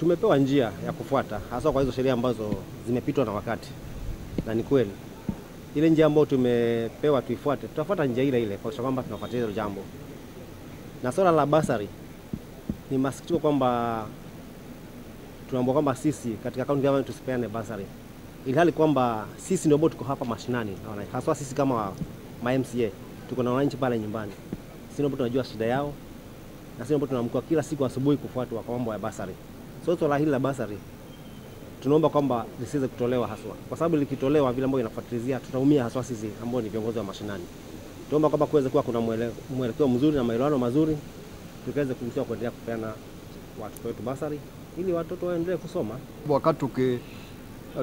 Tumepewa njia ya kufuata hasa kwa hizo sheria ambazo zimepitwa na wakati. Na ni kweli ile njia ambayo tumepewa tuifuate, tutafuata njia ile ile kwa sababu kwamba tunafuatilia hilo jambo. Na swala la basari, ni masikitiko kwamba tunaomba kwamba sisi katika county government tusipeane basari. Ilhali kwamba sisi ndio ambao tuko hapa mashinani, hasa sisi kama MCA tuko na wananchi pale nyumbani. Sisi ndio tunajua shida yao na sisi ndio tunaamka kila siku asubuhi kufuatwa kwa mambo ya basari. So swala hili la basari tunaomba kwamba lisiweze kutolewa haswa, kwa sababu likitolewa vile ambavyo inafuatilizia tutaumia haswa sisi ambao ni viongozi wa mashinani. Tunaomba kwamba kuweze kuwa kuna mwelekeo mzuri na maelewano mazuri, tukaweze kuendelea kupeana watoto wetu basari ili watoto waendelee kusoma. Wakati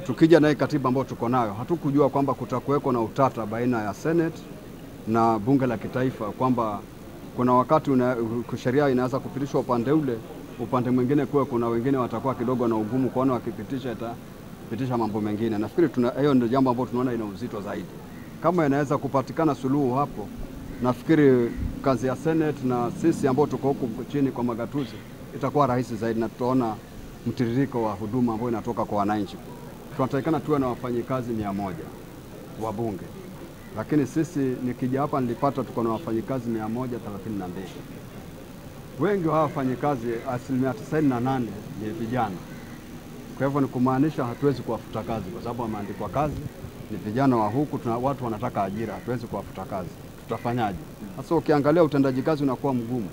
tukija na katiba ambayo tuko nayo, hatukujua kwamba kutakuweko na utata baina ya Senate na bunge la kitaifa, kwamba kuna wakati sheria inaweza kupitishwa upande ule, upande mwingine kuna wengine watakuwa kidogo na ugumu kuona wakipitisha mambo mengine. Nafikiri hiyo ndio jambo ambalo tunaona ina uzito zaidi. Kama inaweza kupatikana suluhu hapo, nafikiri kazi ya Senate na sisi ambao tuko huku chini kwa magatuzi itakuwa rahisi zaidi, na tutaona mtiririko wa huduma ambao inatoka kwa wananchi. Tunatakikana tuwe na wafanyikazi 100 wa bunge, lakini sisi nikija hapa nilipata tuko na wafanyikazi 132. Wengi wa wafanyikazi 98% ni vijana. Kwa hivyo ni kumaanisha hatuwezi kuwafuta kazi kwa sababu wameandikwa kazi, ni vijana wa huku, watu wanataka ajira, hatuwezi kuwafuta kazi. Tutafanyaje? Sasa ukiangalia utendaji kazi unakuwa mgumu.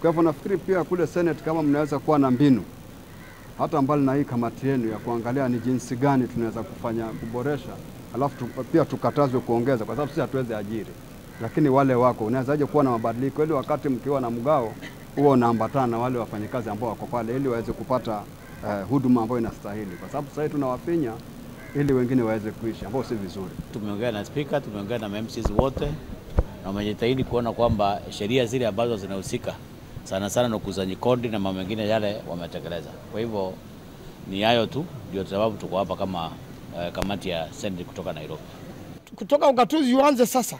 Kwa hivyo nafikiri pia kule Senate kama mnaweza kuwa na mbinu, hata mbali na hii kamati yenu ya kuangalia ni jinsi gani tunaweza kuboresha, alafu pia tukatazwe kuongeza, kwa sababu sisi hatuwezi ajiri. Lakini wale wako unawezaje kuwa na mabadiliko ili wakati mkiwa na mgao huo unaambatana na wale wafanyikazi ambao wako pale ili waweze kupata huduma ambayo inastahili, kwa sababu sasa tunawafinya ili wengine waweze kuishi, ambao si vizuri. Tumeongea na speaker, tumeongea na MCs wote na wamejitahidi kuona kwamba sheria zile ambazo zinahusika sana sana na ukusanyaji kodi na mambo mengine yale wametekeleza. Kwa hivyo ni hayo tu, ndio sababu tuko hapa kama kamati ya Senate kutoka Nairobi. Kutoka ugatuzi uanze sasa,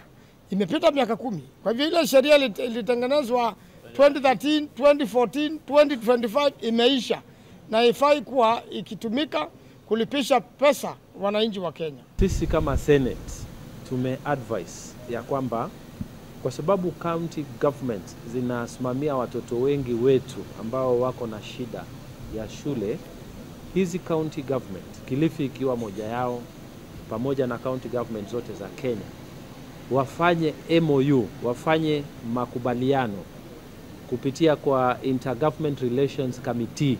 imepita miaka 10. Kwa hivyo ile sheria ilitengenezwa 2013, 2014, 2025 imeisha na ifai kuwa ikitumika kulipisha pesa wananchi wa Kenya. Sisi kama Senate tumeadvise ya kwamba kwa sababu county government zinasimamia watoto wengi wetu ambao wako na shida ya shule, hizi county government, Kilifi ikiwa moja yao, pamoja na county government zote za Kenya, wafanye MOU, wafanye makubaliano kupitia kwa Intergovernment Relations Committee,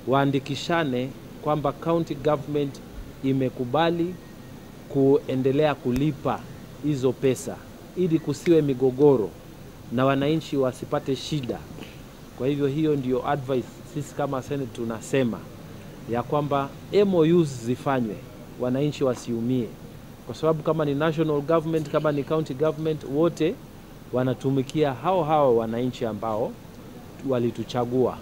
waandikishane kwamba county government imekubali kuendelea kulipa hizo pesa ili kusiwe migogoro na wananchi wasipate shida. Kwa hivyo hiyo ndio advice sisi kama Senate tunasema, ya kwamba MOUs zifanywe, wananchi wasiumie, kwa sababu kama ni national government, kama ni county government, wote wanatumikia hao wananchi ambao walituchagua.